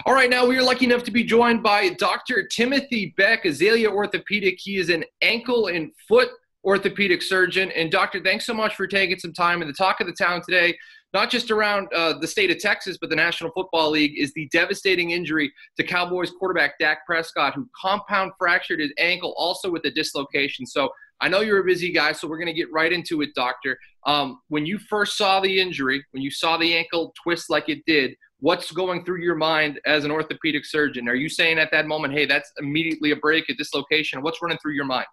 All right, now we are lucky enough to be joined by Dr. Timothy Beck, Azalea Orthopedic. He is an ankle and foot orthopedic surgeon. And Doctor, thanks so much for taking some time. And the talk of the town today, not just around the state of Texas, but the National Football League, is the devastating injury to Cowboys quarterback Dak Prescott, who compound fractured his ankle, also with a dislocation. So I know you're a busy guy, so we're going to get right into it, Doctor. When you first saw the injury, when you saw the ankle twist like it did, what's going through your mind as an orthopedic surgeon? Are you saying at that moment, hey, that's immediately a break, a dislocation? What's running through your mind?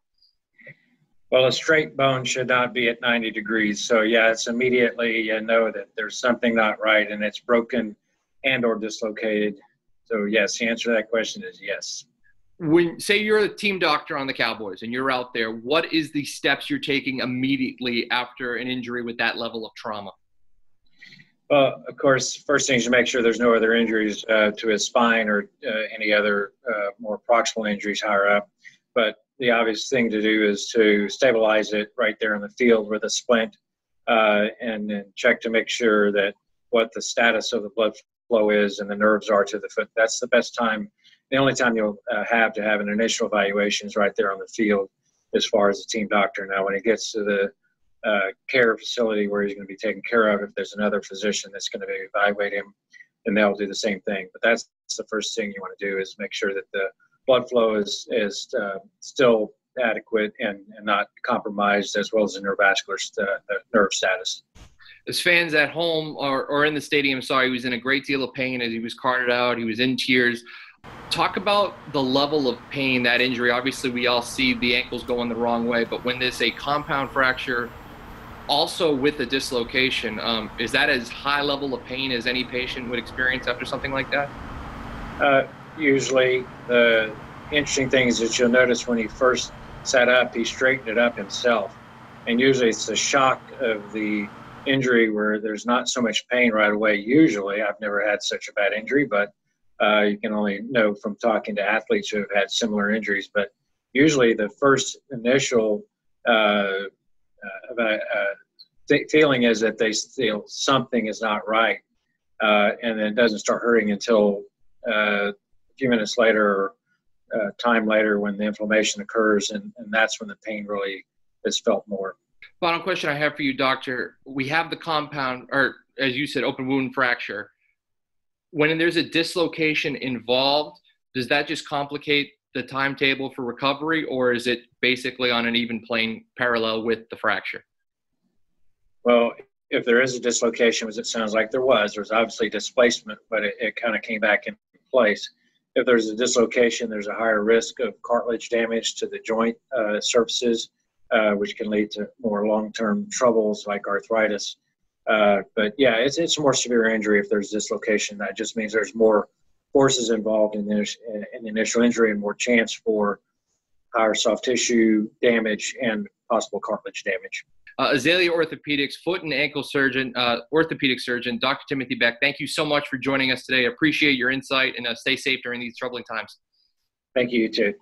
Well, a straight bone should not be at 90 degrees. So, yeah, it's immediately you know that there's something not right and it's broken and or dislocated. So, yes, the answer to that question is yes. When, say you're a team doctor on the Cowboys and you're out there, what is the steps you're taking immediately after an injury with that level of trauma? Well, of course, first thing is to make sure there's no other injuries to his spine or any other more proximal injuries higher up. But the obvious thing to do is to stabilize it right there in the field with a splint and then check to make sure that what the status of the blood flow is and the nerves are to the foot. That's the best time. The only time you'll have to have an initial evaluation is right there on the field as far as a team doctor. Now, when it gets to the care facility where he's going to be taken care of, if there's another physician that's going to evaluate him, then they'll do the same thing. But that's the first thing you want to do is make sure that the blood flow is still adequate and not compromised, as well as the neurovascular nerve status. As fans at home or in the stadium saw, he was in a great deal of pain as he was carted out. He was in tears. Talk about the level of pain, that injury. Obviously, we all see the ankles going the wrong way, but when there's a compound fracture, also with a dislocation, is that as high level of pain as any patient would experience after something like that? Usually, the interesting thing is that you'll notice when he first sat up, he straightened it up himself. And usually it's the shock of the injury where there's not so much pain right away. Usually, I've never had such a bad injury, but you can only know from talking to athletes who have had similar injuries. But usually the first initial feeling is that they feel something is not right. And then it doesn't start hurting until a few minutes later or time later when the inflammation occurs. And that's when the pain really is felt more. Final question I have for you, Doctor. We have the compound, or as you said, open wound fracture. When there's a dislocation involved, does that just complicate the timetable for recovery, or is it basically on an even plane parallel with the fracture? Well, if there is a dislocation, as it sounds like there's obviously displacement, but it kind of came back in place. If there's a dislocation, there's a higher risk of cartilage damage to the joint surfaces, which can lead to more long-term troubles like arthritis. But yeah, it's a more severe injury if there's dislocation. That just means there's more forces involved in the initial injury and more chance for higher soft tissue damage and possible cartilage damage. Azalea Orthopedics foot and ankle surgeon, orthopedic surgeon, Dr. Timothy Beck, thank you so much for joining us today. I appreciate your insight and stay safe during these troubling times. Thank you, you too.